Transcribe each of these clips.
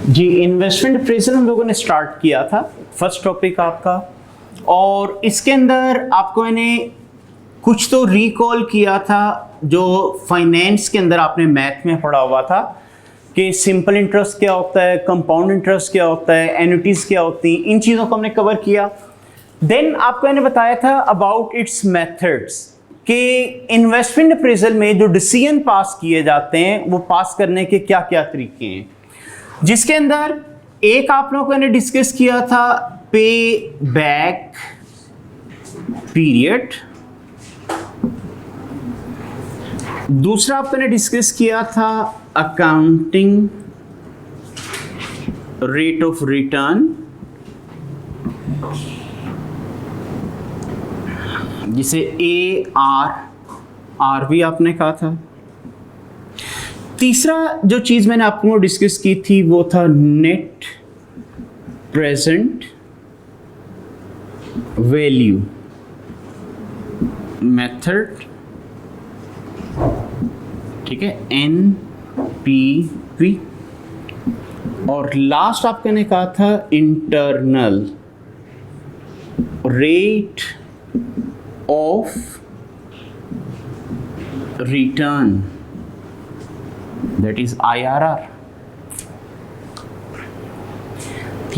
जी, investment appraisal हम लोगों ने स्टार्ट किया था, फर्स्ट टॉपिक आपका। और इसके अंदर आपको मैंने कुछ तो रिकॉल किया था जो फाइनेंस के अंदर आपने मैथ में पढ़ा हुआ था कि सिंपल इंटरेस्ट क्या होता है, कंपाउंड इंटरेस्ट क्या होता है, एन्युटीज क्या होती हैं, इन चीज़ों को हमने कवर किया। देन आपको मैंने बताया था अबाउट इट्स मेथड्स कि इन्वेस्टमेंट अप्रेजल में जो डिसीजन पास किए जाते हैं वो पास करने के क्या क्या तरीके हैं, जिसके अंदर एक आप लोगों ने डिस्कस किया था पे बैक पीरियड, दूसरा आपने डिस्कस किया था अकाउंटिंग रेट ऑफ रिटर्न, जिसे AR भी आपने कहा था। तीसरा जो चीज मैंने आपको डिस्कस की थी वो था नेट प्रेजेंट वैल्यू मेथड, ठीक है, NPV। और लास्ट आपने कहा था internal rate of return, that is IRR।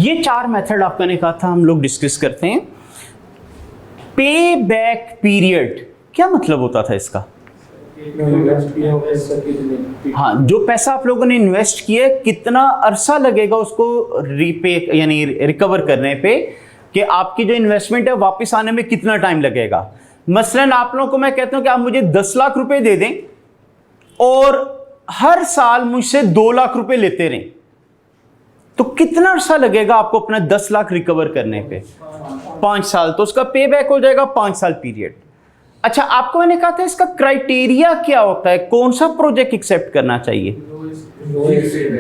ये चार मेथड आपने कहा था हम लोग डिस्कस करते हैं। पे बैक पीरियड क्या मतलब होता था इसका? हाँ, जो पैसा आप लोगों ने इन्वेस्ट किया कितना अरसा लगेगा उसको रीपे यानी रिकवर करने पे, कि आपकी जो इन्वेस्टमेंट है वापस आने में कितना टाइम लगेगा। मसलन आप लोगों को मैं कहता हूं कि आप मुझे 10 लाख रुपए दे दें और हर साल मुझसे 2 लाख रुपए लेते रहें, तो कितना अरसा लगेगा आपको अपना 10 लाख रिकवर करने पे? 5 साल। तो उसका पे बैक हो जाएगा 5 साल पीरियड। अच्छा, आपको मैंने कहा था इसका क्राइटेरिया क्या होता है, कौन सा प्रोजेक्ट एक्सेप्ट करना चाहिए?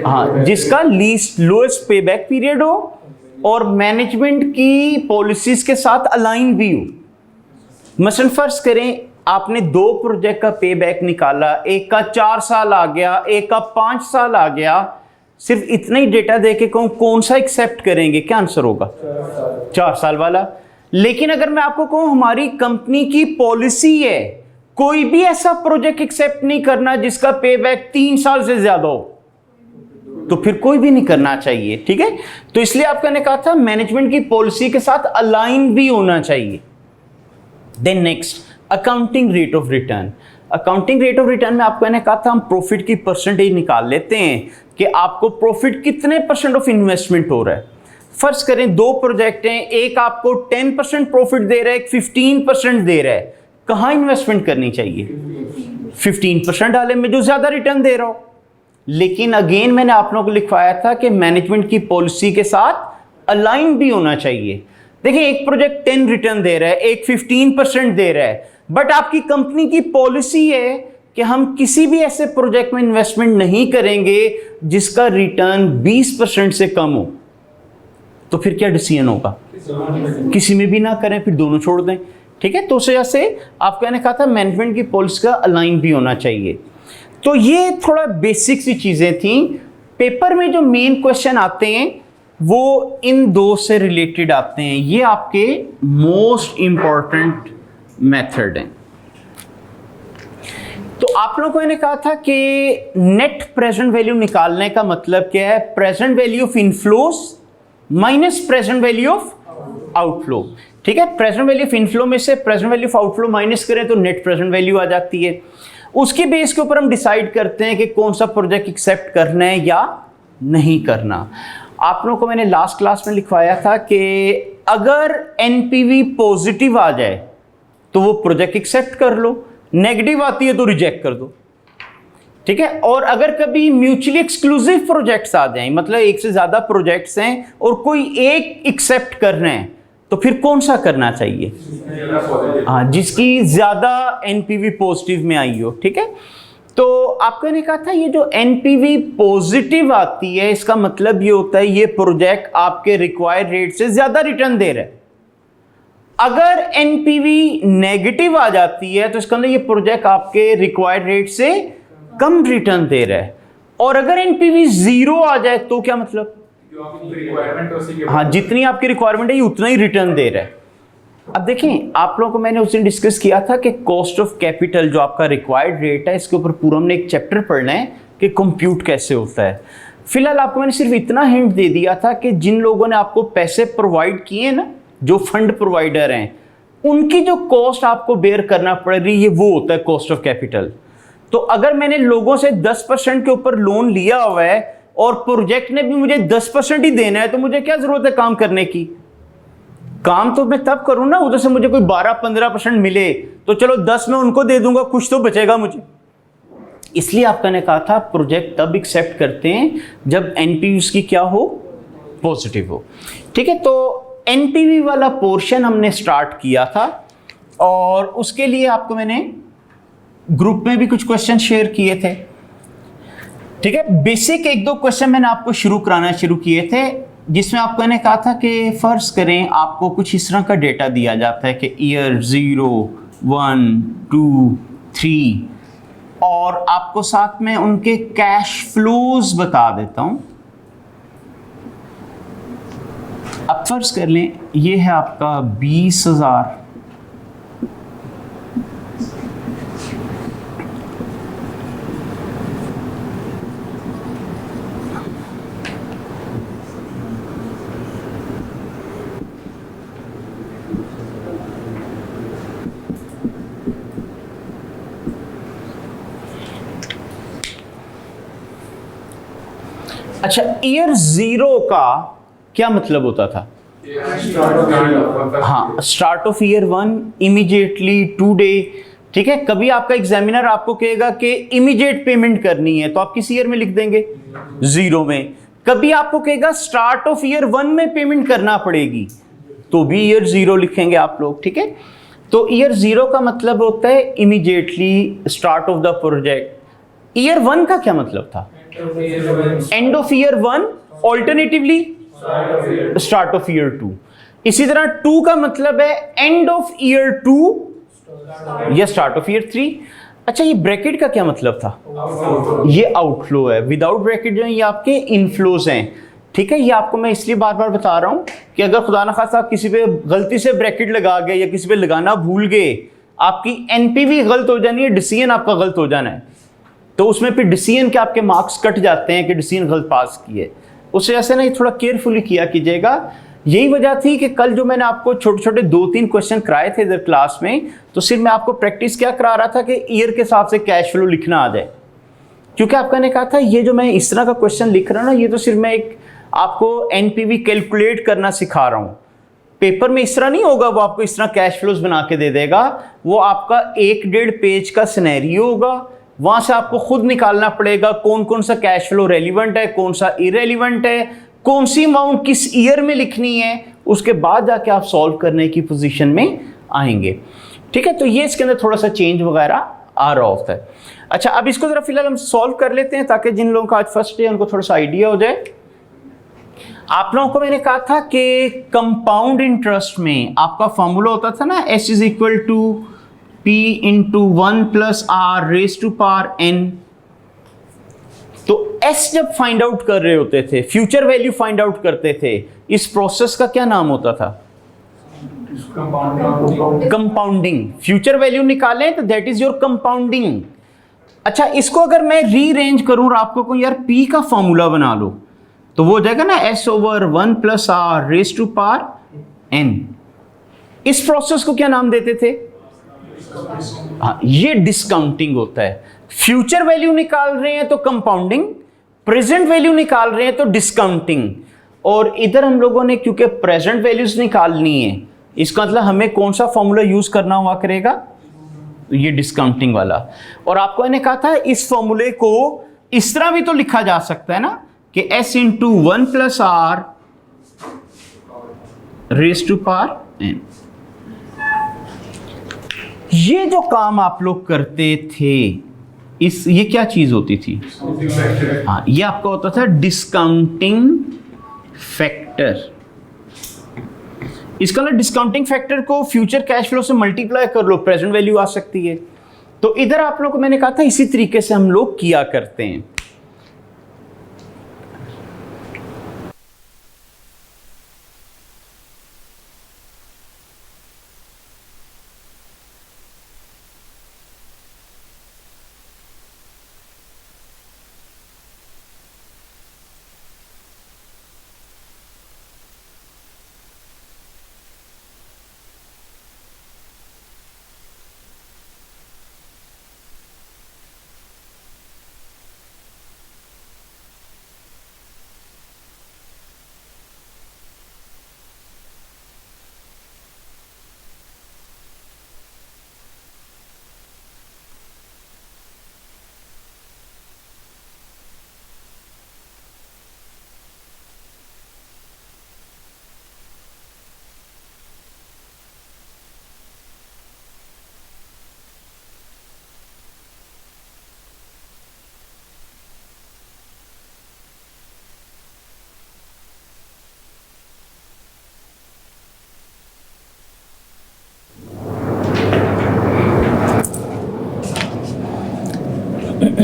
हाँ, जिसका लीस्ट लोएस्ट पे बैक पीरियड हो और मैनेजमेंट की पॉलिसीज के साथ अलाइन भी हो। मसलन फर्ज करें आपने 2 प्रोजेक्ट का पे बैक निकाला, एक का 4 साल आ गया, एक का 5 साल आ गया, सिर्फ इतना ही डेटा देके कहूं कौन सा एक्सेप्ट करेंगे, क्या आंसर होगा? 4 साल वाला। लेकिन अगर मैं आपको कहूं हमारी कंपनी की पॉलिसी है कोई भी ऐसा प्रोजेक्ट एक्सेप्ट नहीं करना जिसका पे बैक 3 साल से ज्यादा हो, तो फिर कोई भी नहीं करना चाहिए, ठीक है। तो इसलिए आपका ने कहा था मैनेजमेंट की पॉलिसी के साथ अलाइन भी होना चाहिए। Then next accounting rate of return. Accounting rate of return में आपको ने कहा था हम प्रॉफिट की परसेंटेज निकाल लेते हैं कि आपको प्रॉफिट कितने % ऑफ इन्वेस्टमेंट हो रहा है। फर्ज करें 2 प्रोजेक्ट हैं, एक आपको 10% प्रॉफिट दे रहा है, एक 15% दे रहा है, कहां इन्वेस्टमेंट करनी चाहिए? 15% डाले में जो ज्यादा रिटर्न दे रहा हो। लेकिन अगेन मैंने आप लोगों को लिखवाया था कि मैनेजमेंट की पॉलिसी के साथ अलाइन भी होना चाहिए। देखिए, एक प्रोजेक्ट 10 रिटर्न दे रहा है, एक 15% दे रहा है, बट आपकी कंपनी की पॉलिसी है कि हम किसी भी ऐसे प्रोजेक्ट में इन्वेस्टमेंट नहीं करेंगे जिसका रिटर्न 20% से कम हो, तो फिर क्या डिसीजन होगा? किसी में भी ना करें, फिर दोनों छोड़ दें, ठीक है। तो उस वजह से आपको मैंने कहा था मैनेजमेंट की पॉलिसी का अलाइन भी होना चाहिए। तो ये थोड़ा बेसिक सी चीजें थी। पेपर में जो मेन क्वेश्चन आते हैं वो इन 2 से रिलेटेड आते हैं, ये आपके मोस्ट इंपॉर्टेंट मेथड हैं। तो आप लोगों को मैंने कहा था कि नेट प्रेजेंट वैल्यू निकालने का मतलब क्या है? Present value of inflows minus present value of outflow, ठीक है। प्रेजेंट वैल्यू ऑफ इनफ्लो में से present value of outflow minus करें तो नेट प्रेजेंट वैल्यू आ जाती है। उसके बेस के ऊपर हम डिसाइड करते हैं कि कौन सा प्रोजेक्ट एक्सेप्ट करना है या नहीं करना। आप लोगों को मैंने लास्ट क्लास में लिखवाया था कि अगर NPV पॉजिटिव आ जाए तो वो प्रोजेक्ट एक्सेप्ट कर लो, नेगेटिव आती है तो रिजेक्ट कर दो, ठीक है। और अगर कभी म्यूचुअली एक्सक्लूसिव प्रोजेक्ट्स आ जाएं, मतलब एक से ज्यादा प्रोजेक्ट्स हैं और कोई एक एक्सेप्ट कर रहे हैं, तो फिर कौन सा करना चाहिए? हाँ, जिसकी ज्यादा NPV पॉजिटिव में आई हो, ठीक है। तो आपको ने कहा था ये जो NPV पॉजिटिव आती है इसका मतलब ये होता है ये प्रोजेक्ट आपके रिक्वायर्ड रेट से ज्यादा रिटर्न दे रहा है। अगर NPV नेगेटिव आ जाती है तो इसका मतलब ये प्रोजेक्ट आपके रिक्वायर्ड रेट से कम रिटर्न दे रहा है। और अगर एनपीवी 0 आ जाए तो क्या मतलब? हाँ, जितनी आपकी रिक्वायरमेंट है ये उतना ही रिटर्न दे रहा है। अब देखें, आप लोगों को मैंने उस दिन डिस्कस किया था कि कॉस्ट ऑफ कैपिटल जो आपका रिक्वायर्ड रेट है, इसके ऊपर पूरा हमने एक चैप्टर पढ़ना है कि कंप्यूट कैसे होता है। फिलहाल आपको मैंने सिर्फ इतना हिंट दे दिया था कि जिन लोगों ने आपको पैसे प्रोवाइड किए ना, जो फंड प्रोवाइडर हैं, उनकी जो कॉस्ट आपको बेयर करना पड़ रही है वो होता है कॉस्ट ऑफ कैपिटल। तो अगर मैंने लोगों से 10% के ऊपर लोन लिया हुआ है और प्रोजेक्ट ने भी मुझे 10% ही देना है, तो मुझे क्या जरूरत है काम करने की? काम तो मैं तब करूं ना, उधर से मुझे कोई 12-15% मिले तो चलो 10 मैं उनको दे दूंगा, कुछ तो बचेगा मुझे। इसलिए आपका ने कहा था प्रोजेक्ट तब एक्सेप्ट करते हैं जब एनपीवी उसकी क्या हो, पॉजिटिव हो। ठीक है, तो एनपीवी वाला पोर्शन हमने स्टार्ट किया था और उसके लिए आपको मैंने ग्रुप में भी कुछ क्वेश्चन शेयर किए थे। ठीक है, बेसिक 1-2 क्वेश्चन मैंने आपको शुरू किए थे, जिसमें आपको मैंने कहा था कि फर्ज करें आपको कुछ इस तरह का डेटा दिया जाता है कि ईयर 0, 1, 2, 3 और आपको साथ में उनके कैश फ्लोज बता देता हूं। अब फर्ज कर लें ये है आपका 20,000, अच्छा, ईयर 0 का क्या मतलब होता था? हाँ, start of year 1, immediately, today. ठीक है, कभी आपका एग्जामिनर आपको कहेगा कि इमीडिएट पेमेंट करनी है तो आप किस ईयर में लिख देंगे? 0 में। कभी आपको कहेगा स्टार्ट ऑफ ईयर 1 में पेमेंट करना पड़ेगी तो भी ईयर 0 लिखेंगे आप लोग। ठीक है, तो ईयर 0 का मतलब होता है immediately, start of the project. Year 1 का क्या मतलब था? End of year 1, alternatively start of year 2। इसी तरह 2 का मतलब है एंड ऑफ ईयर 2 या स्टार्ट ऑफ ईयर 3। अच्छा, ये ब्रैकेट का क्या मतलब था? ये आउटफ्लो है। विदाउट ब्रैकेट जो है ये आपके इनफ्लोज हैं। ठीक है, ये आपको मैं इसलिए बार बार बता रहा हूं कि अगर खुदा ना खास्ता आप किसी पे गलती से ब्रैकेट लगा गए या किसी पे लगाना भूल गए, आपकी एनपीवी गलत हो जानी है, डिसीजन आपका गलत हो जाना है, तो उसमें फिर डिसीजन के आपके मार्क्स कट जाते हैं कि डिसीजन गलत पास किए। उससे ऐसे ना थोड़ा केयरफुली किया कीजिएगा। यही वजह थी कि कल जो मैंने आपको छोटे छोटे 2-3 क्वेश्चन कराए थे इधर क्लास में, तो सिर्फ मैं आपको प्रैक्टिस क्या करा रहा था कि ईयर के हिसाब से कैश फ्लो लिखना आ जाए। क्योंकि आपका ने कहा था ये जो मैं इस तरह का क्वेश्चन लिख रहा हूँ ना, ये तो सिर्फ मैं एक आपको एनपीवी कैलकुलेट करना सिखा रहा हूँ। पेपर में इस तरह नहीं होगा, वो आपको इस तरह कैश फ्लोज बना के दे देगा। वो आपका 1-1.5 पेज का सिनेरियो होगा, वहां से आपको खुद निकालना पड़ेगा कौन कौन सा कैश फ्लो रेलिवेंट है, कौन सा इरेलीवेंट है, कौन सी अमाउंट किस ईयर में लिखनी है। उसके बाद जाके आप सॉल्व करने की पोजीशन में आएंगे। ठीक है, तो ये इसके अंदर थोड़ा सा चेंज वगैरह आ रहा होता है। अच्छा, अब इसको जरा फिलहाल हम सॉल्व कर लेते हैं ताकि जिन लोगों का आज फर्स्ट डे उनको थोड़ा सा आइडिया हो जाए। आप लोगों को मैंने कहा था कि कंपाउंड इंटरेस्ट में आपका फॉर्मूला होता था ना, S is equal to P into 1 plus r raise to power n। तो S जब फाइंड आउट कर रहे होते थे, फ्यूचर वैल्यू फाइंड आउट करते थे, इस प्रोसेस का क्या नाम होता था? कंपाउंडिंग। फ्यूचर वैल्यू निकालें तो दैट इज योर कंपाउंडिंग। अच्छा, इसको अगर मैं रीअरेंज करूं और आपको कोई यार P का फॉर्मूला बना लो तो वो हो जाएगा ना S over 1 plus r raise to power n। इस प्रोसेस को क्या नाम देते थे? हाँ, ये डिस्काउंटिंग होता है। फ्यूचर वैल्यू निकाल रहे हैं तो कंपाउंडिंग, प्रेजेंट वैल्यू निकाल रहे हैं तो डिस्काउंटिंग। और इधर हम लोगों ने क्योंकि प्रेजेंट वैल्यूज निकालनी है, इसका मतलब हमें कौन सा फॉर्मूला यूज करना हुआ करेगा? ये डिस्काउंटिंग वाला। और आपको मैंने कहा था इस फॉर्मूले को इस तरह भी तो लिखा जा सकता है ना कि S into 1 plus r raise to power n। ये जो काम आप लोग करते थे, ये क्या चीज होती थी? हाँ, ये आपका होता था डिस्काउंटिंग फैक्टर। इसका मतलब डिस्काउंटिंग फैक्टर को फ्यूचर कैश फ्लो से मल्टीप्लाई कर लो, प्रेजेंट वैल्यू आ सकती है। तो इधर आप लोग को मैंने कहा था इसी तरीके से हम लोग किया करते हैं।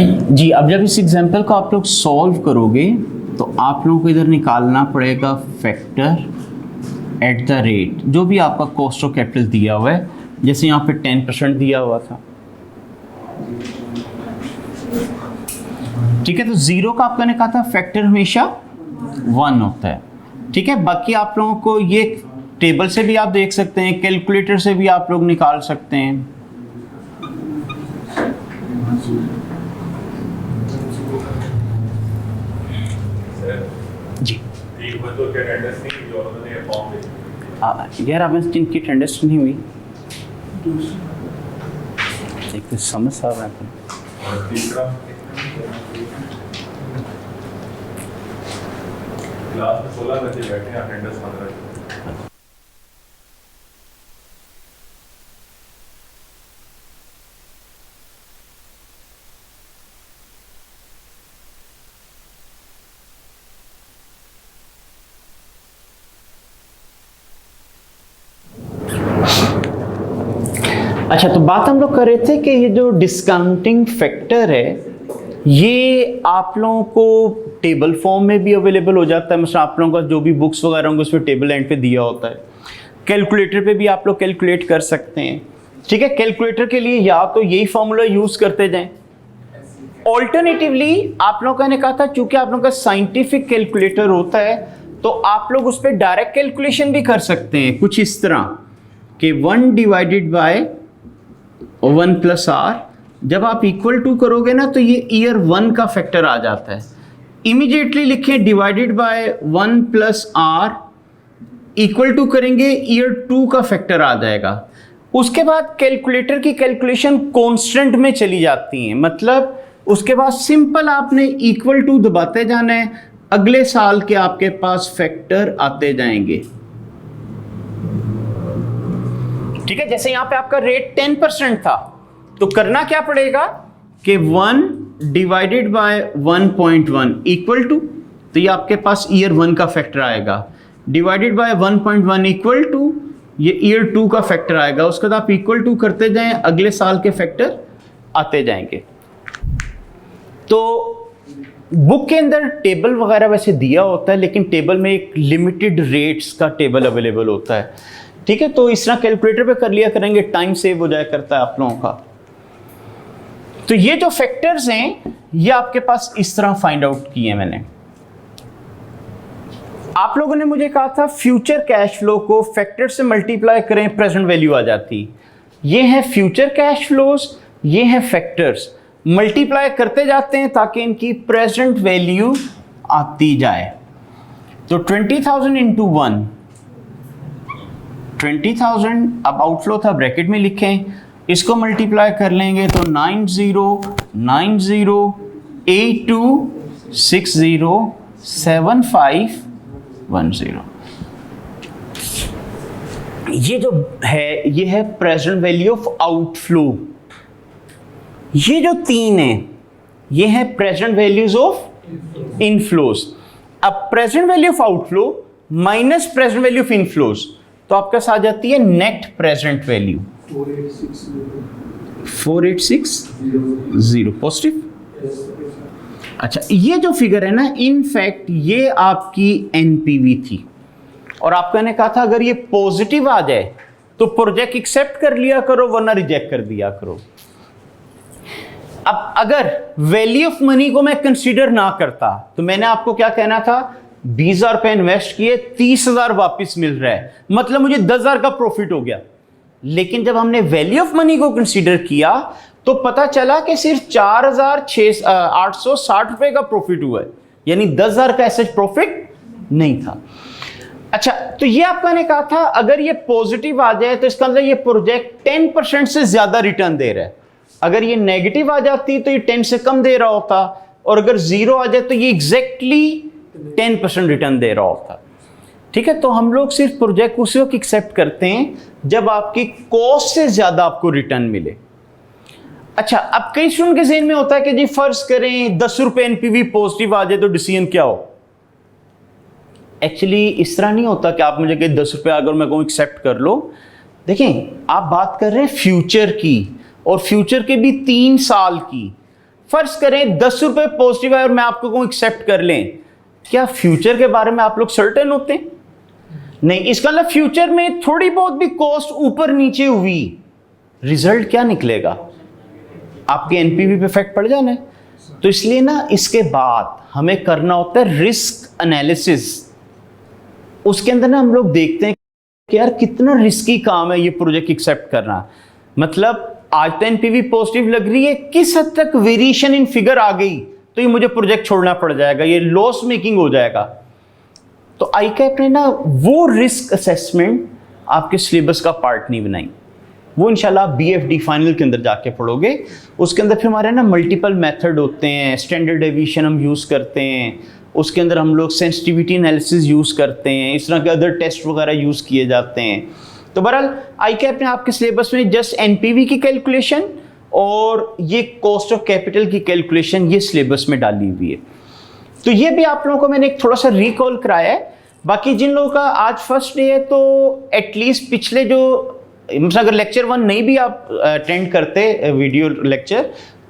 जी, अब जब इस एग्जांपल को आप लोग सॉल्व करोगे तो आप लोगों को इधर निकालना पड़ेगा फैक्टर एट द रेट, जो भी आपका कॉस्ट ऑफ कैपिटल दिया हुआ है, जैसे यहाँ पे 10% दिया हुआ था। ठीक है, तो जीरो का आपका ने कहा था फैक्टर हमेशा 1 होता है। ठीक है, बाकी आप लोगों को ये टेबल से भी आप देख सकते हैं, कैलकुलेटर से भी आप लोग निकाल सकते हैं। जी यार, आप जिनकी अटेंडेंस नहीं हुई एक तो समझ आ रहा है। क्लास में 16 बच्चे बैठे हैं, अटेंडेंस 15। अच्छा, तो बात हम लोग कर रहे थे कि ये जो डिस्काउंटिंग फैक्टर है ये आप लोगों को टेबल फॉर्म में भी अवेलेबल हो जाता है। मतलब आप लोगों का जो भी बुक्स वगैरह होंगे उसमें टेबल एंड पे दिया होता है। कैलकुलेटर पे भी आप लोग कैलकुलेट कर सकते हैं। ठीक है, कैलकुलेटर के लिए या तो यही फॉर्मूला यूज करते जाएं, ऑल्टरनेटिवली आप लोगों ने कहा था चूंकि आप लोगों का साइंटिफिक कैलकुलेटर होता है तो आप लोग उस पर डायरेक्ट कैलकुलेशन भी कर सकते हैं, कुछ इस तरह कि 1 डिवाइडेड बाय 1 प्लस आर। जब आप इक्वल टू करोगे ना तो ये ईयर 1 का फैक्टर आ जाता है। इमीडिएटली लिखें divided by 1 plus r, equal to करेंगे ईयर 2 का फैक्टर आ जाएगा। उसके बाद कैलकुलेटर की कैलकुलेशन कांस्टेंट में चली जाती है, मतलब उसके बाद सिंपल आपने इक्वल टू दबाते जाना है, अगले साल के आपके पास फैक्टर आते जाएंगे। ठीक है, जैसे यहां पे आपका रेट 10% था तो करना क्या पड़ेगा कि 1 डिवाइडेड बाय 1.1 इक्वल टू, तो ये आपके पास ईयर 1 का फैक्टर आएगा, डिवाइडेड बाय 1.1 इक्वल टू ये ईयर 2 का फैक्टर आएगा। उसके बाद आप इक्वल टू करते जाएं, अगले साल के फैक्टर आते जाएंगे। तो बुक के अंदर टेबल वगैरह वैसे दिया होता है, लेकिन टेबल में एक लिमिटेड रेट्स का टेबल अवेलेबल होता है। ठीक है, तो इस तरह कैलकुलेटर पे कर लिया करेंगे, टाइम सेव हो जाया करता है आप लोगों का। तो ये जो फैक्टर्स हैं ये आपके पास इस तरह फाइंड आउट किए मैंने। आप लोगों ने मुझे कहा था फ्यूचर कैश फ्लो को फैक्टर से मल्टीप्लाई करें, प्रेजेंट वैल्यू आ जाती। ये है फ्यूचर कैश फ्लोज, ये है फैक्टर्स, मल्टीप्लाई करते जाते हैं ताकि इनकी प्रेजेंट वैल्यू आती जाए। तो 20,000 इंटू 1, 20,000 अब आउटफ्लो था, ब्रैकेट में लिखें, इसको मल्टीप्लाई कर लेंगे तो 909082607510। ये जो है ये है प्रेजेंट वैल्यू ऑफ आउटफ्लो। ये जो 3 है ये है प्रेजेंट वैल्यूज ऑफ इनफ्लोज। अब present value of outflow minus present value of inflows, तो आपके साथ आ जाती है नेट प्रेजेंट वैल्यू 4860 पॉजिटिव। अच्छा, ये जो फिगर है ना, इनफैक्ट ये आपकी एनपीवी थी और आपने कहा था अगर ये पॉजिटिव आ जाए तो प्रोजेक्ट एक्सेप्ट कर लिया करो वरना रिजेक्ट कर दिया करो। अब अगर वैल्यू ऑफ मनी को मैं कंसीडर ना करता तो मैंने आपको क्या कहना था, 20,000 रुपए इन्वेस्ट किए, 30,000 वापस मिल रहा है, मतलब मुझे 10,000 का प्रॉफिट हो गया। लेकिन जब हमने वैल्यू ऑफ मनी को कंसीडर किया तो पता चला कि सिर्फ 4,860 रुपए का प्रॉफिट हुआ है, यानी 10,000 का ऐसा प्रॉफिट नहीं था। अच्छा, तो ये आपका ने कहा था अगर ये पॉजिटिव आ जाए तो इसका मतलब ये प्रोजेक्ट 10% से ज्यादा रिटर्न दे रहा है। अगर ये नेगेटिव आ जाती तो ये 10 से कम दे रहा होता, और अगर 0 आ जाए तो ये एग्जैक्टली 10% रिटर्न दे रहा होता। ठीक है, तो हम लोग सिर्फ प्रोजेक्ट उसी वक्त एक्सेप्ट करते हैं जब आपकी कॉस्ट से ज्यादा आपको रिटर्न मिले। अच्छा, अब कई स्टूडेंट के ज़हन में होता है कि जी फर्ज करें 10 रुपए एनपीवी पॉजिटिव आ जाए तो डिसीजन क्या हो। एक्चुअली इस तरह नहीं होता कि आप मुझे कहें 10 रुपए अगर मैं कहूँ एक्सेप्ट कर लो। देखें, आप बात कर रहे हैं फ्यूचर की, और फ्यूचर के भी 3 साल की। फर्ज करें 10 रुपए पॉजिटिव है और मैं आपको कहूं एक्सेप्ट कर लें, क्या फ्यूचर के बारे में आप लोग सर्टेन होते हैं? नहीं। इसका मतलब फ्यूचर में थोड़ी बहुत भी कॉस्ट ऊपर नीचे हुई, रिजल्ट क्या निकलेगा? आपके एनपीवी पे इफेक्ट पड़ जाना है। तो इसलिए ना इसके बाद हमें करना होता है रिस्क एनालिसिस। उसके अंदर ना हम लोग देखते हैं कि यार कितना रिस्की काम है ये प्रोजेक्ट एक्सेप्ट करना। मतलब आज तो एनपीवी पॉजिटिव लग रही है, किस हद तक वेरिएशन इन फिगर आ गई तो ये मुझे प्रोजेक्ट छोड़ना पड़ जाएगा, ये लॉस मेकिंग हो जाएगा। तो आईकैप ने ना वो रिस्क असेसमेंट आपके सिलेबस का पार्ट नहीं बनाई। वो इंशाल्लाह बीएफडी फाइनल के अंदर जाके पढ़ोगे। उसके अंदर फिर हमारे ना मल्टीपल मेथड होते हैं, स्टैंडर्ड डेविएशन हम यूज़ करते हैं, उसके अंदर हम लोग सेंसिटिविटी एनालिसिस यूज़ करते हैं, इस तरह के अदर टेस्ट वगैरह यूज़ किए जाते हैं। तो बहरहाल आईकैप ने आपके सिलेबस में जस्ट एनपीवी की कैलकुलेशन और ये कॉस्ट ऑफ कैपिटल की कैलकुलेशन ये सिलेबस में डाली हुई है। तो ये भी आप लोगों को मैंने एक थोड़ा सा रिकॉल कराया है। बाकी जिन लोगों का आज फर्स्ट डे है तो एटलीस्ट पिछले जो अगर लेक्चर 1 नहीं भी आप अटेंड करते वीडियो लेक्चर,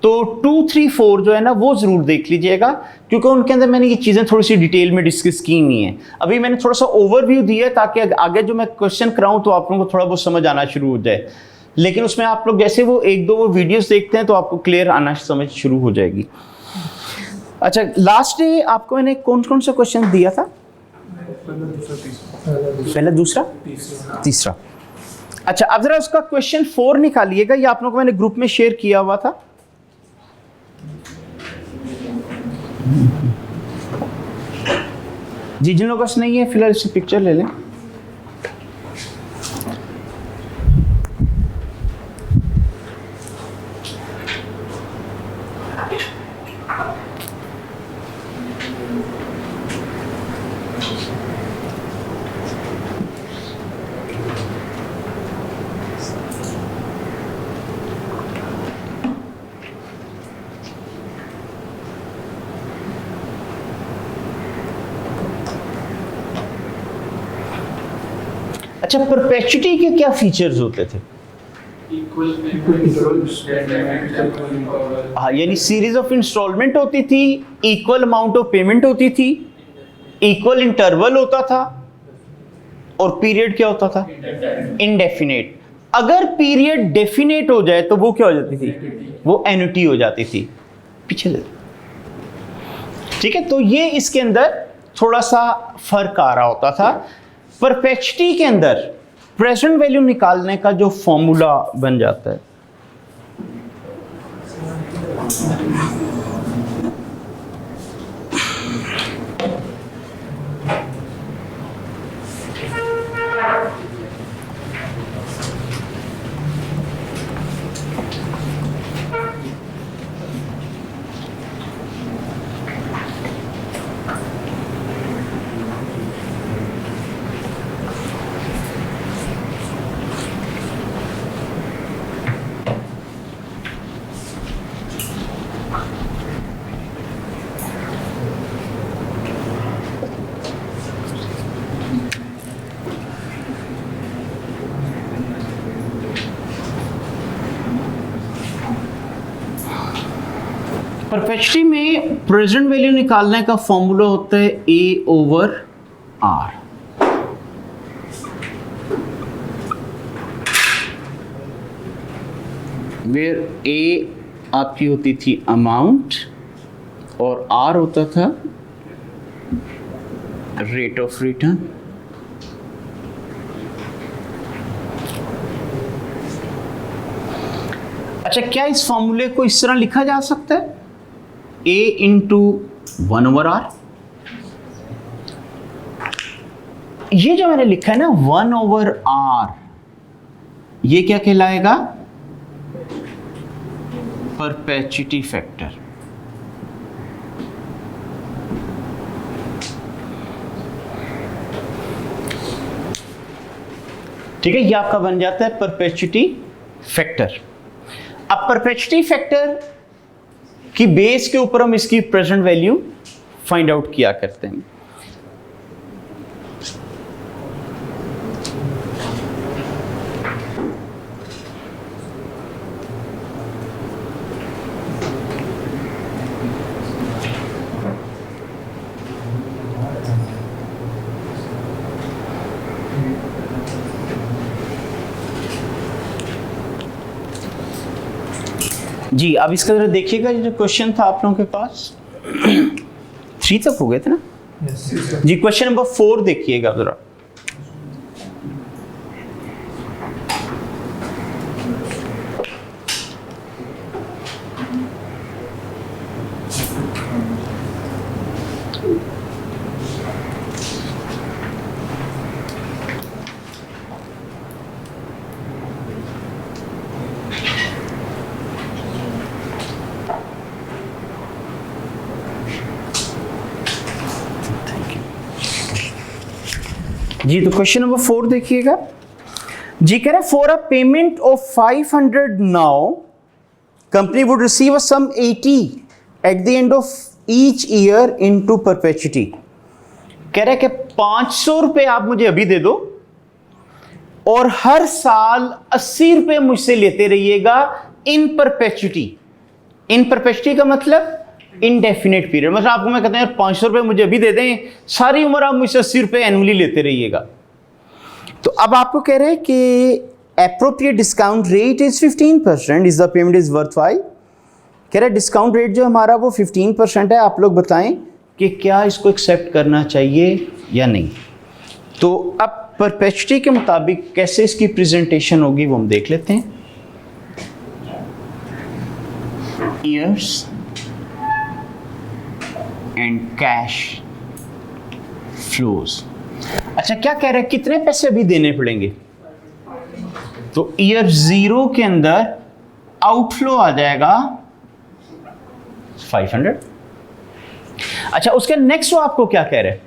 तो 2, 3, 4 जो है ना वो ज़रूर देख लीजिएगा, क्योंकि उनके अंदर मैंने ये चीज़ें थोड़ी सी डिटेल में डिस्कस की नहीं है। अभी मैंने थोड़ा सा ओवरव्यू दिया है ताकि आगे जो मैं क्वेश्चन कराऊँ तो आप लोगों को थोड़ा बहुत समझ आना शुरू हो जाए। लेकिन उसमें आप लोग जैसे वो 1-2 वो वीडियोस देखते हैं तो आपको क्लियर आना समझ शुरू हो जाएगी। अच्छा, लास्ट डे आपको मैंने कौन कौन सा क्वेश्चन दिया था? पहला, दूसरा, तीसरा। अच्छा, अब जरा उसका क्वेश्चन 4 निकालिएगा। ये आप लोगों को मैंने ग्रुप में शेयर किया हुआ था। जी, जिन लोगों को नहीं है फिलहाल इसकी पिक्चर ले लें। अच्छा, परपेचुटी के क्या फीचर्स होते थे? हाँ, यानी सीरीज ऑफ इंस्टॉलमेंट होती थी, इक्वल अमाउंट ऑफ पेमेंट होती थी, इक्वल इंटरवल होता था, और पीरियड क्या होता था? इनडेफिनेट। अगर पीरियड डेफिनेट हो जाए तो वो क्या हो जाती थी? वो एन्युटी हो जाती थी। पीछे ठीक है। तो ये इसके अंदर थोड़ा सा फर्क आ रहा होता था। परपेचुटी के अंदर प्रेजेंट वैल्यू निकालने का जो फॉर्मूला बन जाता है, परपेचुटी में प्रेजेंट वैल्यू निकालने का फॉर्मूला होता है A/R, वेयर A आपकी होती थी अमाउंट और R होता था रेट ऑफ रिटर्न। अच्छा, क्या इस फॉर्मूले को इस तरह लिखा जा सकता है? A into 1/R। ये जो मैंने लिखा है ना 1/R, ये क्या कहलाएगा? Perpetuity factor. ठीक है, ये आपका बन जाता है परपेचुटी फैक्टर। अब परपेचुटी फैक्टर की बेस के ऊपर हम इसकी प्रेजेंट वैल्यू फाइंड आउट किया करते हैं। जी अब इसका जरा देखिएगा, जो क्वेश्चन था आप लोगों के पास 3 तक हो गए थे ना? जी क्वेश्चन नंबर 4 देखिएगा जरा। जी तो क्वेश्चन नंबर 4 देखिएगा। जी कह रहा है for a payment of 500 now company would receive a sum 80 at the end of each year into perpetuity. कह रहा है कि 500 रुपए आप मुझे अभी दे दो और हर साल 80 रुपए मुझसे लेते रहिएगा इन परपेचुटी। इन परपेचुटी का मतलब इनडेफिनेट पीरियड। मतलब आपको मैं कहता हूं यार 500 रुपए मुझे अभी दे दें, सारी उम्र आप मुझसे 80 रुपए एनुअली लेते रहिएगा। तो अब आपको कह रहे हैं कि appropriate discount rate is 15%, is the payment is worthwhile. कह रहे हैं डिस्काउंट रेट जो हमारा वो 15% है, आप लोग बताएं कि क्या इसको एक्सेप्ट करना चाहिए या नहीं। तो अब परपेचुटी के मुताबिक कैसे इसकी प्रेजेंटेशन होगी वो हम देख लेते हैं। Years and cash flows. अच्छा क्या कह रहे हैं, कितने पैसे अभी देने पड़ेंगे? तो ईयर 0 के अंदर आउटफ्लो आ जाएगा 500। अच्छा उसके नेक्स्ट वो आपको क्या कह रहे हैं?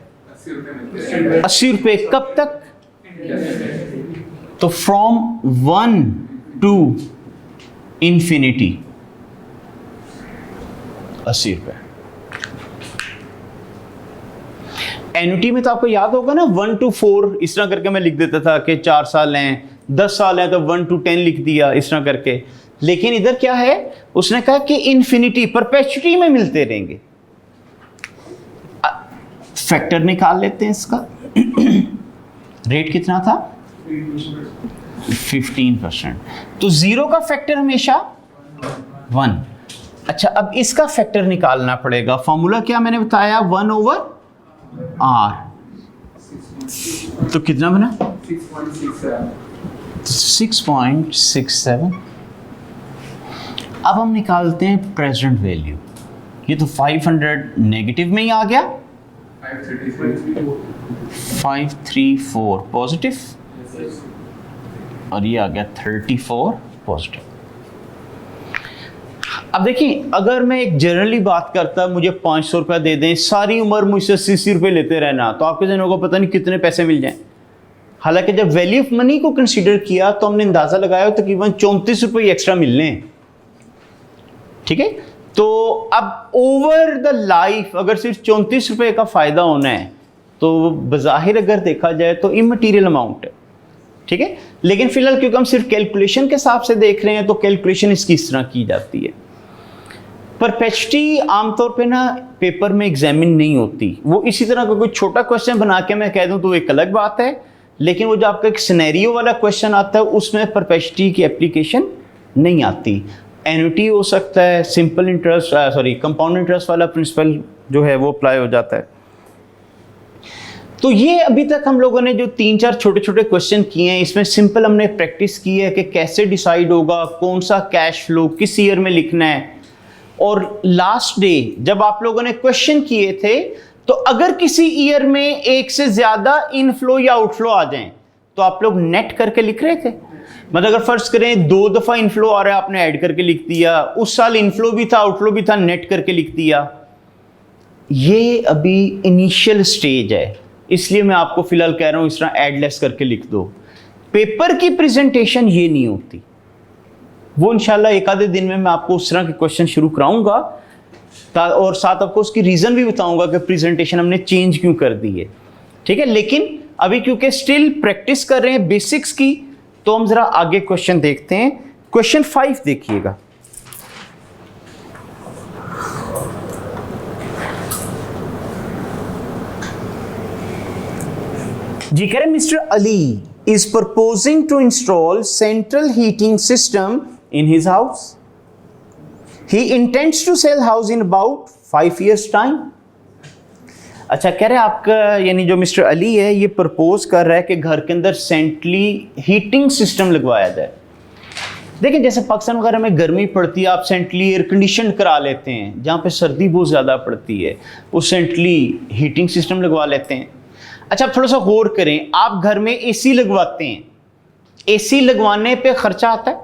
80 रुपए। कब तक? तो फ्रॉम 1 टू इंफिनिटी 80 रुपए। एन्युटी में तो आपको याद होगा ना 1 to 4 इस तरह करके मैं लिख देता था कि 4 साल हैं, 10 साल हैं तो 1 to 10 लिख दिया इस तरह करके। लेकिन इधर क्या है, उसने कहा कि इन्फिनिटी परपेचुटी में मिलते रहेंगे। फैक्टर निकाल लेते हैं इसका। रेट कितना था? 15%। तो 0 का फैक्टर हमेशा 1। अच्छा अब इसका फैक्टर निकालना पड़ेगा। फॉर्मूला क्या मैंने बताया? 1/r। तो कितना बना? 6.67। अब हम निकालते हैं प्रेजेंट वैल्यू। ये तो 500 नेगेटिव में ही आ गया, 534 पॉजिटिव और ये आ गया 34 पॉजिटिव। अब देखिए अगर मैं एक जनरली बात करता, मुझे 500 रुपया दे दें, सारी उम्र मुझसे 80 रुपये लेते रहना, तो आपके जनों को पता नहीं कितने पैसे मिल जाएं। हालांकि जब वैल्यू ऑफ मनी को कंसीडर किया तो हमने अंदाजा लगाया तकरीबन 34 रुपये एक्स्ट्रा मिलने हैं। ठीक है, तो अब ओवर द लाइफ अगर सिर्फ 34 रुपये का फायदा होना है तो बज़ाहिर अगर देखा जाए तो इमटीरियल अमाउंट है। ठीक है, लेकिन फिलहाल क्योंकि हम सिर्फ कैलकुलेशन के हिसाब से देख रहे हैं तो कैलकुलेशन इसकी इस तरह की जाती है। परपेचुटी आमतौर पे ना पेपर में एग्जामिन नहीं होती, वो इसी तरह का कोई छोटा क्वेश्चन बना के मैं कह दूं तो एक अलग बात है, लेकिन वो जो आपका एक सिनेरियो वाला क्वेश्चन आता है उसमें परपेचुटी की एप्लीकेशन नहीं आती। एन्युटी हो सकता है, सिंपल इंटरेस्ट कंपाउंड इंटरेस्ट वाला प्रिंसिपल जो है वो अप्लाई हो जाता है। तो ये अभी तक हम लोगों ने जो 3-4 छोटे छोटे क्वेश्चन किए हैं, इसमें सिंपल हमने प्रैक्टिस की है कि कैसे डिसाइड होगा कौन सा कैश फ्लो किस ईयर में लिखना है। और लास्ट डे जब आप लोगों ने क्वेश्चन किए थे तो अगर किसी ईयर में एक से ज्यादा इनफ्लो या आउटफ्लो आ जाएं तो आप लोग नेट करके लिख रहे थे। मतलब अगर फर्ज करें 2 दफा इनफ्लो आ रहा है, आपने ऐड करके लिख दिया, उस साल इनफ्लो भी था आउटफ्लो भी था, नेट करके लिख दिया। ये अभी इनिशियल स्टेज है, इसलिए मैं आपको फिलहाल कह रहा हूं इस तरह ऐड लेस करके लिख दो। पेपर की प्रेजेंटेशन ये नहीं होती, वो इंशाल्लाह एक आधे दिन में मैं आपको उस तरह के क्वेश्चन शुरू कराऊंगा और साथ आपको उसकी रीजन भी बताऊंगा कि प्रेजेंटेशन हमने चेंज क्यों कर दी है। ठीक है, लेकिन अभी क्योंकि स्टिल प्रैक्टिस कर रहे हैं बेसिक्स की, तो हम जरा आगे क्वेश्चन देखते हैं। क्वेश्चन 5 देखिएगा। जी कह रहे mister Ali is proposing to install central heating system in his house. He intends to sell house in about 5 years time. अच्छा, कह रहे हैं आपका यानी जो मिस्टर अली है ये प्रपोज कर रहा है कि घर के अंदर सेंट्रली हीटिंग सिस्टम लगवाया जाए। देखिए, जैसे पाकिस्तान वगैरह में गर्मी पड़ती है, आप सेंट्रली एयर कंडीशन करा लेते हैं। जहाँ पे सर्दी बहुत ज़्यादा पड़ती है वो सेंट्रली हीटिंग सिस्टम लगवा लेते हैं। अच्छा, आप थोड़ा सा गौर करें, आप घर में एसी लगवाते हैं, एसी लगवाने पे खर्चा आता है,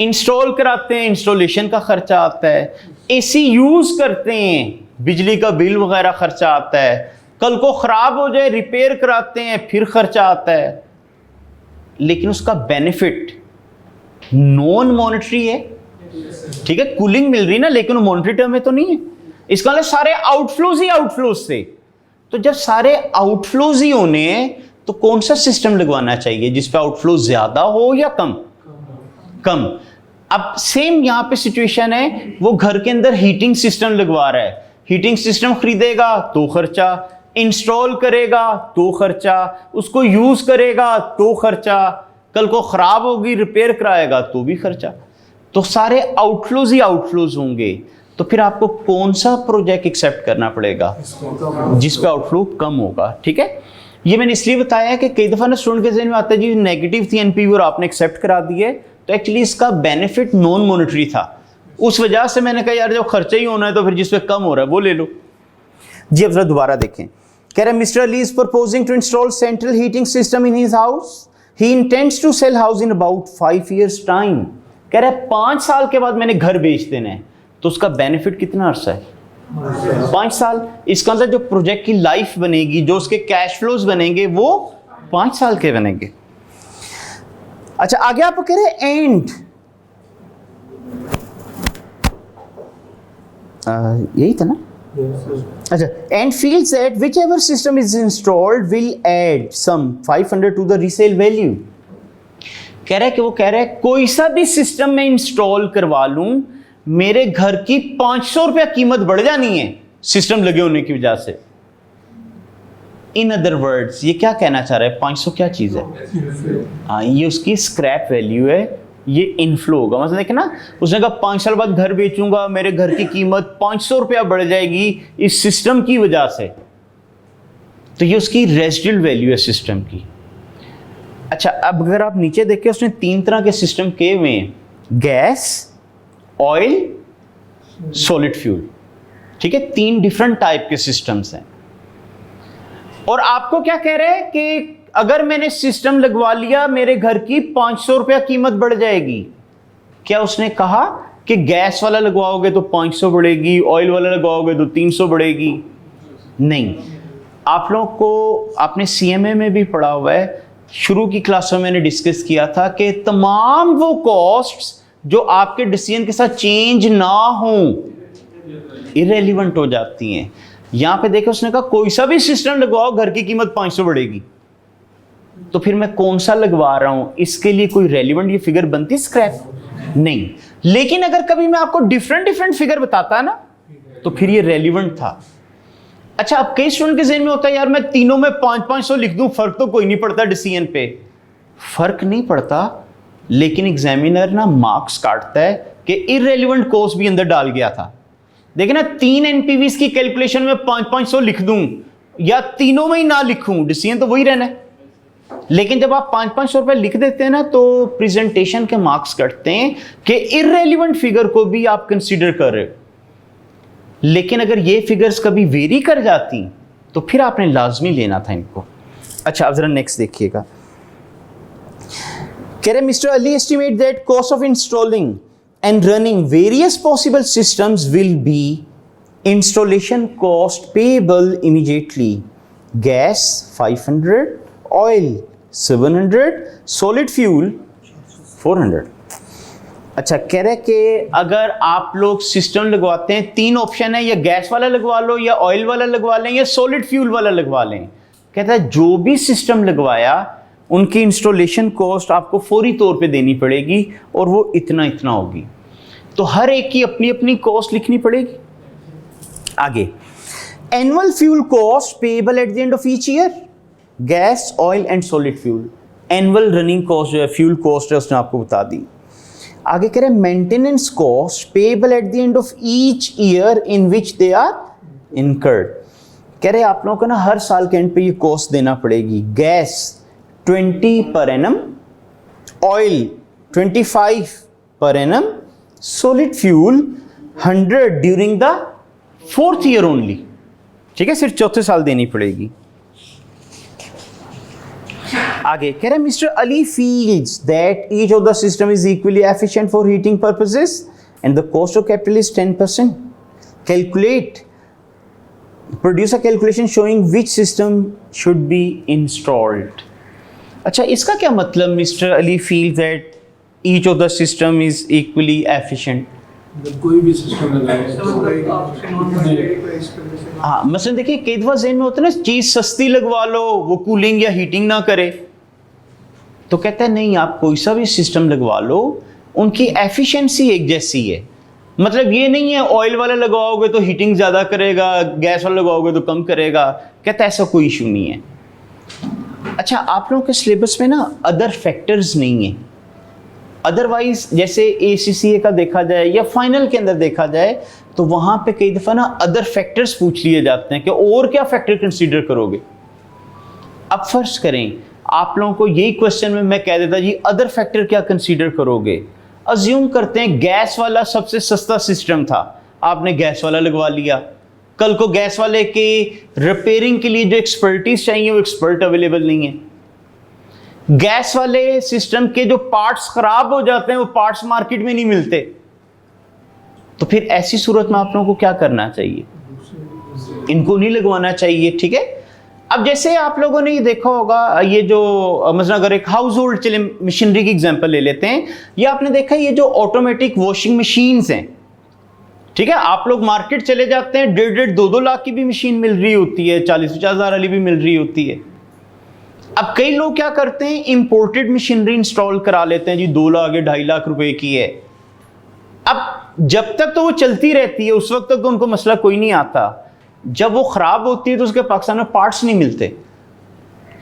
इंस्टॉल कराते हैं, इंस्टॉलेशन का खर्चा आता है, एसी यूज़ करते हैं, बिजली का बिल वगैरह खर्चा आता है, कल को ख़राब हो जाए रिपेयर कराते हैं, फिर खर्चा आता है। लेकिन उसका बेनिफिट नॉन मॉनेटरी है, ठीक है, कूलिंग मिल रही ना, लेकिन वो मॉनेटरी टर्म में तो नहीं है। इसका मतलब सारे आउटफ्लोज ही आउटफ्लोज से। तो जब सारे आउटफ्लोज ही होने हैं तो कौन सा सिस्टम लगवाना चाहिए जिसपे आउटफ्लो ज्यादा हो या कम? कम। अब सेम यहां पे सिचुएशन है, वो घर के अंदर हीटिंग सिस्टम लगवा रहा है, हीटिंग सिस्टम खरीदेगा तो खर्चा, इंस्टॉल करेगा तो खर्चा, उसको यूज करेगा तो खर्चा, कल को खराब होगी रिपेयर कराएगा तो भी खर्चा। तो सारे आउटफ्लोज ही आउटफ्लोज होंगे। तो फिर आपको कौन सा प्रोजेक्ट एक्सेप्ट करना पड़ेगा जिस पे आउटफ्लो कम होगा, ठीक है। ये मैंने इसलिए बताया कि कई दफा ना स्टूडेंट के ज़हन में आता है जी नेगेटिव थी एनपीवी और आपने एक्सेप्ट करा दी है, तो एक्चुअली इसका बेनिफिट नॉन मॉनेटरी था। उस वजह से मैंने कहा यार जब खर्चा ही होना है तो फिर जिस पे कम हो रहा है वो ले लो। जी, अब जरा दोबारा देखें। कह रहे mister Ali is proposing to install central heating system in his house. He intends to sell house in about 5 years time. कह रहा है 5 साल के बाद मैंने घर बेच देना है। तो उसका बेनिफिट कितना अर्सा है? 5 साल। इसका मतलब जो प्रोजेक्ट की लाइफ बनेगी, जो उसके कैश फ्लोज बनेंगे वो 5 साल के बनेंगे। अच्छा, आगे आप कह रहे हैं एंड, यही था ना? अच्छा, and feels that which ever system is installed will add some 500 to the resale value. कह रहा है कि वो कह रहा है कोई सा भी सिस्टम में इंस्टॉल करवा लूं, मेरे घर की 500 रुपया कीमत बढ़ जानी है सिस्टम लगे होने की वजह से। इन अदर वर्ड्स ये क्या कहना चाह रहा है? 500 क्या चीज है? हाँ, ये उसकी स्क्रैप वैल्यू है, ये इनफ्लो होगा। मतलब देखे ना, उसने कहा 5 साल बाद घर बेचूंगा, मेरे घर की कीमत 500 रुपया बढ़ जाएगी इस सिस्टम की वजह से। तो ये उसकी रेजिडुअल वैल्यू है सिस्टम की। अच्छा, अब अगर आप नीचे देखें, उसने 3 तरह के सिस्टम किए हुए हैं, गैस, ऑयल, सॉलिड फ्यूल, ठीक है, 3 डिफरेंट टाइप के सिस्टम्स हैं। और आपको क्या कह रहे हैं कि अगर मैंने सिस्टम लगवा लिया मेरे घर की 500 रुपया कीमत बढ़ जाएगी। क्या उसने कहा कि गैस वाला लगवाओगे तो 500 बढ़ेगी, ऑयल वाला लगवाओगे तो 300 बढ़ेगी? नहीं। आप लोगों को आपने सीएमए में भी पढ़ा हुआ है, शुरू की क्लासों में मैंने डिस्कस किया था कि तमाम वो कॉस्ट्स जो आपके डिसीजन के साथ चेंज ना हो, इररेलेवेंट हो जाती हैं। यहां पे देखो, उसने कहा कोई सा भी सिस्टम लगवाओ घर की कीमत 500 बढ़ेगी। तो फिर मैं कौन सा लगवा रहा हूं, इसके लिए कोई रेलिवेंट ये फिगर बनती स्क्रैप? नहीं। लेकिन अगर कभी मैं आपको डिफरेंट फिगर बताता है ना, तो फिर ये रेलिवेंट था। अच्छा, अब कई स्टूडेंट के ज़हन में होता है यार मैं तीनों में 500 लिख दूं, फर्क तो कोई नहीं पड़ता डिसीजन पे। फर्क नहीं पड़ता, लेकिन एग्जामिनर ना मार्क्स काटता है कि इररेलेवेंट कॉस्ट भी अंदर डाल गया था। देखिए ना, 3 एनपीवीज की कैलकुलेशन में 500 लिख दूं या तीनों में ही ना लिखूं, डिसीजन तो वही रहना है। लेकिन जब आप 500 रुपए लिख देते हैं ना, तो प्रेजेंटेशन के मार्क्स कटते हैं कि इररेलेवेंट फिगर को भी आप कंसीडर कर रहे हो। लेकिन अगर ये फिगर्स कभी वेरी कर जाती तो फिर आपने लाजमी लेना था इनको। अच्छा, अब जरा नेक्स्ट देखिएगा। कह रहे mister Ali estimate that cost of installing and running various possible systems will be installation cost payable immediately. Gas 500, oil 700, solid fuel 400. अच्छा, कह रहे कि अगर आप लोग सिस्टम लगवाते हैं, 3 ऑप्शन है, या गैस वाला लगवा लो, या ऑयल वाला लगवा लें, या सॉलिड फ्यूल वाला लगवा लें। कहता है जो भी सिस्टम लगवाया उनकी इंस्टॉलेशन कॉस्ट आपको फौरी तौर पे देनी पड़ेगी और वो इतना होगी। तो हर एक की अपनी अपनी कॉस्ट लिखनी पड़ेगी। आगे, annual fuel cost payable at the end of each year, gas, oil and solid fuel. Annual running cost जो है, फ्यूल कॉस्ट है, उसने आपको बता दी। आगे कह रहे हैं maintenance cost payable at the end of each year in which they are incurred. कह रहे आप लोगों को ना हर साल के एंड पे ये कॉस्ट देना पड़ेगी। Gas 20 per annum, oil 25 per annum, solid fuel 100 during the 4th year only. ठीक है, सिर्फ चौथे साल देनी पड़ेगी। आगे कह रहे हैं mister Ali feels that each of the system is equally efficient for heating purposes and the cost of capital is 10%। Calculate, produce a calculation showing which system should be installed. अच्छा, इसका क्या मतलब mister Ali feels that each of the system is equally efficient? कोई भी system लगाए हाँ, मसलन देखिए कई दफा ज़हन में होता है ना, चीज़ सस्ती लगवा लो वो कूलिंग या हीटिंग ना करे, तो कहता है नहीं आप कोई सा भी सिस्टम लगवा लो, उनकी एफिशिएंसी एक जैसी है। मतलब ये नहीं है ऑयल वाला लगाओगे तो हीटिंग ज़्यादा करेगा, गैस वाला लगाओगे तो कम करेगा, कहता है ऐसा कोई इशू नहीं है। अच्छा, आप लोगों के सिलेबस में ना अदर फैक्टर्स नहीं है। अदरवाइज जैसे ACCA का देखा जाए या फाइनल के अंदर देखा जाए तो वहाँ पे कई दफ़ा ना अदर फैक्टर्स पूछ लिए जाते हैं कि और क्या फैक्टर कंसीडर करोगे। अब फर्ज करें आप लोगों को यही क्वेश्चन में मैं कह देता जी अदर फैक्टर क्या कंसीडर करोगे। अज्यूम करते हैं गैस वाला सबसे सस्ता सिस्टम था, आपने गैस वाला लगवा लिया। कल को गैस वाले के रिपेयरिंग के लिए जो एक्सपर्टीज चाहिए वो एक्सपर्ट अवेलेबल नहीं है। गैस वाले सिस्टम के जो पार्ट्स खराब हो जाते हैं वो पार्ट्स मार्केट में नहीं मिलते, तो फिर ऐसी सूरत में आप लोगों को क्या करना चाहिए? इनको नहीं लगवाना चाहिए। ठीक है, अब जैसे आप लोगों ने ये देखा होगा, ये जो मतलब अगर एक हाउस होल्ड चले मशीनरी की एग्जांपल ले लेते हैं, ये आपने देखा ये जो ऑटोमेटिक वॉशिंग मशीन्स हैं, ठीक है, आप लोग मार्केट चले जाते हैं 1.5-2 लाख की भी मशीन मिल रही होती है, 40-50 हज़ार वाली भी मिल रही होती है। अब कई लोग क्या करते हैं इंपोर्टेड मशीनरी इंस्टॉल करा लेते हैं जी, 2 लाख या 2.5 लाख रुपए की है। अब जब तक तो वो चलती रहती है उस वक्त तक तो उनको मसला कोई नहीं आता, जब वो खराब होती है तो उसके पाकिस्तान में पार्ट्स नहीं मिलते।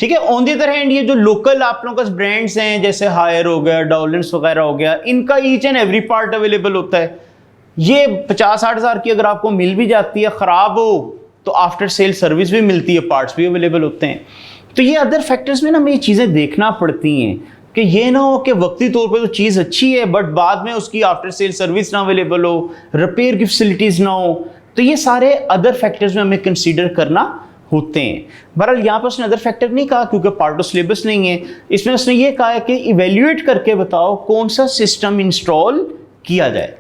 ठीक है, ऑन दी अदर हैंड ये जो लोकल आप लोगों के ब्रांड्स हैं जैसे हायर हो गया, डॉलेंस वगैरह हो गया, इनका each and every part available होता है। ये 50-60 हज़ार की अगर आपको मिल भी जाती है, खराब हो तो आफ्टर सेल सर्विस भी मिलती है, पार्ट्स भी अवेलेबल होते हैं। तो ये अदर फैक्टर्स में ना हमें ये चीज़ें देखना पड़ती हैं कि ये ना हो कि वक्ती तौर पे तो चीज़ अच्छी है बट बाद में उसकी आफ्टर सेल सर्विस ना अवेलेबल हो, रिपेयर की फैसिलिटीज़ ना हो, तो ये सारे अदर फैक्टर्स में हमें कंसीडर करना होते हैं। बहरहाल यहाँ पर उसने अदर फैक्टर नहीं कहा क्योंकि पार्ट ऑफ सिलेबस नहीं है, इसमें उसने ये कहा है कि इवेल्युएट करके बताओ कौन सा सिस्टम इंस्टॉल किया जाए।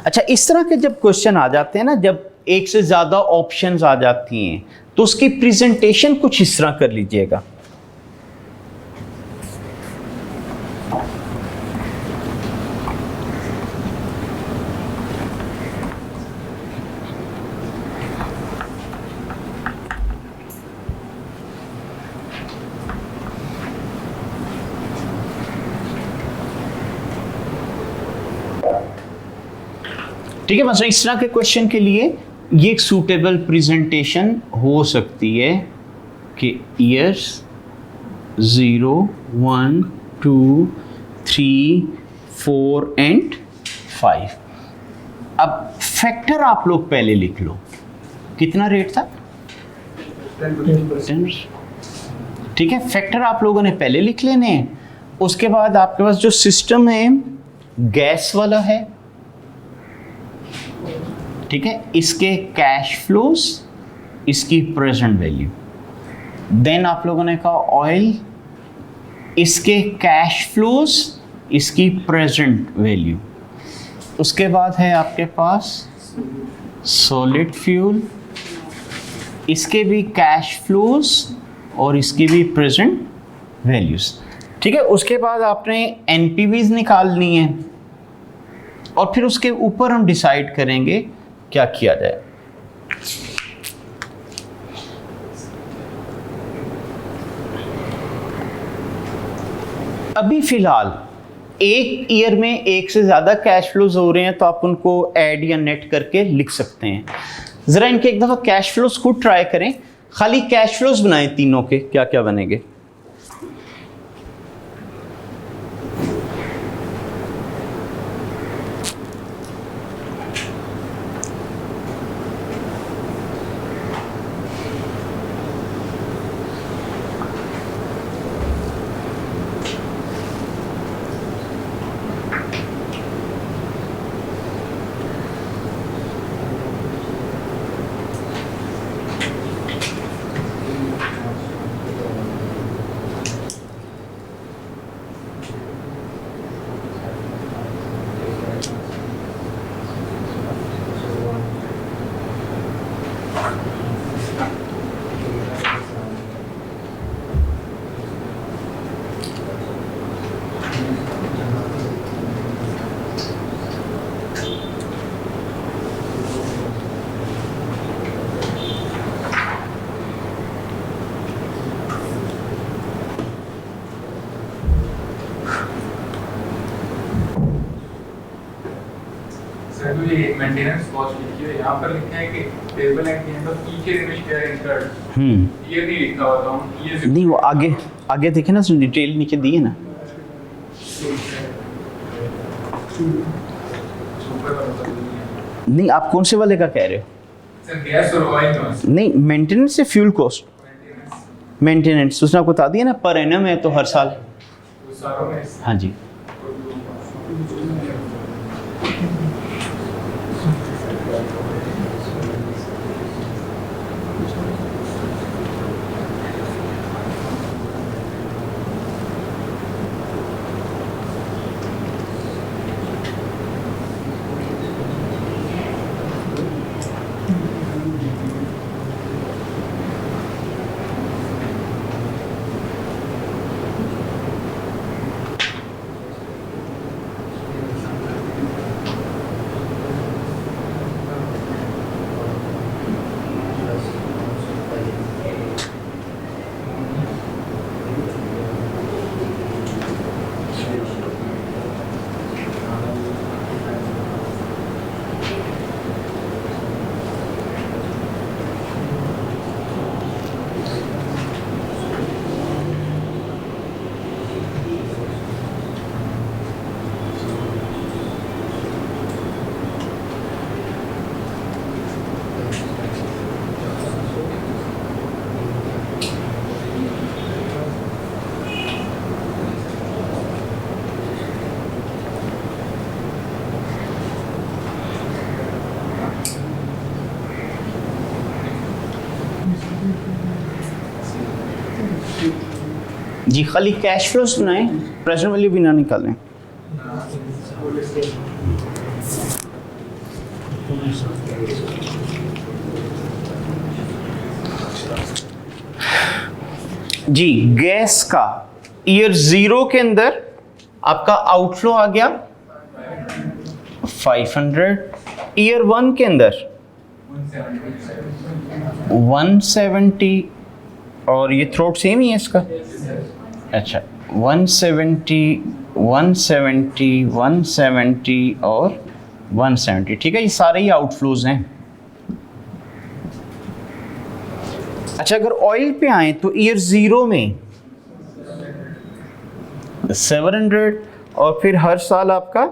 अच्छा, इस तरह के जब क्वेश्चन आ जाते हैं ना, जब एक से ज़्यादा ऑप्शंस आ जाती हैं तो उसकी प्रेजेंटेशन कुछ इस तरह कर लीजिएगा। ठीक है, मतलब इस तरह के क्वेश्चन के लिए ये एक सूटेबल प्रेजेंटेशन हो सकती है कि ईयर्स 0, 1, 2, 3, 4 एंड 5। अब फैक्टर आप लोग पहले लिख लो, कितना रेट था? 10%। ठीक है, फैक्टर आप लोगों ने पहले लिख लेने हैं। उसके बाद आपके पास जो सिस्टम है गैस वाला है, ठीक है, इसके कैश फ्लोज, इसकी प्रेजेंट वैल्यू। देन आप लोगों ने कहा ऑयल, इसके कैश फ्लोज, इसकी प्रेजेंट वैल्यू। उसके बाद है आपके पास सॉलिड फ्यूल, इसके भी कैश फ्लोज और इसकी भी प्रेजेंट वैल्यूज। ठीक है, उसके बाद आपने एनपीवीज निकालनी है और फिर उसके ऊपर हम डिसाइड करेंगे क्या किया जाए। अभी फिलहाल एक ईयर में एक से ज़्यादा कैश फ्लोज हो रहे हैं तो आप उनको ऐड या नेट करके लिख सकते हैं। ज़रा इनके एक दफ़ा कैश फ्लोज खुद ट्राई करें, खाली कैश फ्लोज बनाएं तीनों के, क्या क्या बनेंगे। मेंटेनेंस कॉस्ट लिखी है, यहाँ पर लिखा है कि table at the end of each year in which they are incurred. ये नहीं लिखा हुआ था ये नहीं, वो आगे आगे देखे ना, उसमें डिटेल नीचे दी है ना। नहीं, आप कौन से वाले का कह रहे हो? सर गैस और ऑयल में नहीं, मेंटेनेंस से फ्यूल कॉस्ट। मेंटेनेंस उसने आपको बता दिया ना, पर एनम है तो हर साल। सारों में हाँ जी। जी, खाली कैश फ्लो सुनाएं, प्रेजेंट वैल्यू भी ना निकालें। जी, गैस का ईयर 0 के अंदर आपका आउटफ्लो आ गया 500, ईयर 1 के अंदर 170, और ये थ्रोट सेम ही है इसका। अच्छा, 170, 170, 170 और 170, ठीक है, ये सारे ही आउटफ्लोज हैं। अच्छा, अगर ऑयल पे आए तो ईयर 0 में 700 और फिर हर साल आपका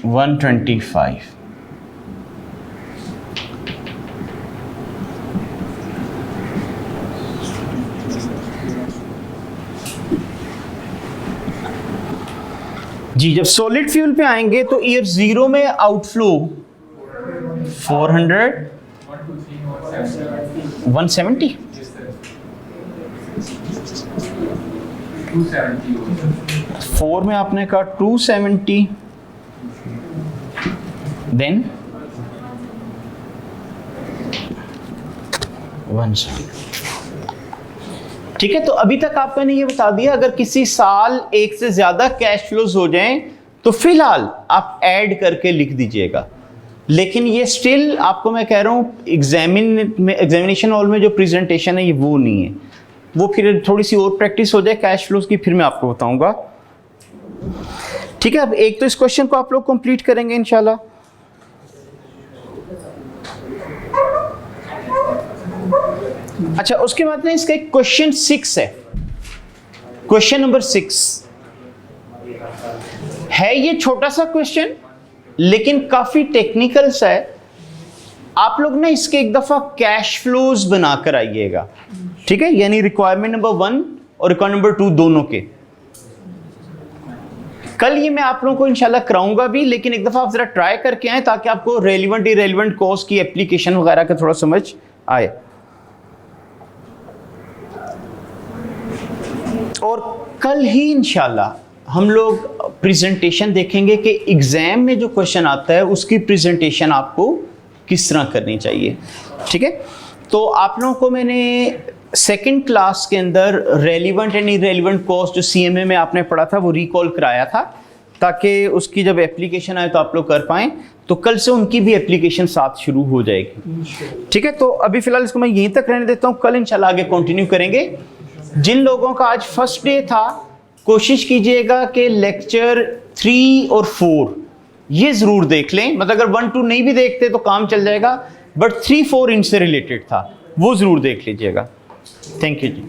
125। जी, जब सॉलिड फ्यूल पे आएंगे तो ईयर 0 में आउटफ्लो 400, 170, 4 में आपने कहा 270, देन 170। ठीक है, तो अभी तक आपको ने ये बता दिया, अगर किसी साल एक से ज्यादा कैश फ्लोज हो जाएं तो फिलहाल आप ऐड करके लिख दीजिएगा, लेकिन ये स्टिल आपको मैं कह रहा हूँ एग्जामिनेशन हॉल में जो प्रेजेंटेशन है ये वो नहीं है, वो फिर थोड़ी सी और प्रैक्टिस हो जाए कैश फ्लोज की, फिर मैं आपको बताऊंगा। ठीक है, अब एक तो इस क्वेश्चन को आप लोग कंप्लीट करेंगे इंशाल्लाह। अच्छा, उसके बाद ना इसका एक क्वेश्चन 6 है, क्वेश्चन नंबर 6 है। ये छोटा सा क्वेश्चन लेकिन काफी टेक्निकल सा है। आप लोग ना इसके एक दफा कैश फ्लोज बनाकर आइएगा, ठीक है, यानी रिक्वायरमेंट नंबर 1 और रिक्वायरमेंट नंबर 2 दोनों के। कल ये मैं आप लोगों को इंशाल्लाह कराऊंगा भी, लेकिन एक दफा आप जरा ट्राई करके आए ताकि आपको रेलिवेंट इरेलीवेंट कोर्स की एप्लीकेशन वगैरह का थोड़ा समझ आए। और कल ही इंशाल्लाह हम लोग प्रेजेंटेशन देखेंगे कि एग्जाम में जो क्वेश्चन आता है उसकी प्रेजेंटेशन आपको किस तरह करनी चाहिए। ठीक है, तो आप लोगों को मैंने सेकंड क्लास के अंदर रेलिवेंट एंड इरेलीवेंट कोर्स जो सीएमए में आपने पढ़ा था वो रिकॉल कराया था, ताकि उसकी जब एप्लीकेशन आए तो आप लोग कर पाएँ। तो कल से उनकी भी एप्लीकेशन साथ शुरू हो जाएगी। ठीक है, तो अभी फिलहाल इसको मैं यहीं तक रहने देता हूँ, कल इंशाल्लाह आगे कंटिन्यू करेंगे। जिन लोगों का आज फर्स्ट डे था, कोशिश कीजिएगा कि लेक्चर 3 और 4 ये ज़रूर देख लें, मतलब अगर 1 2 नहीं भी देखते तो काम चल जाएगा, बट 3 4 इनसे रिलेटेड था, वो ज़रूर देख लीजिएगा। Thank you ji.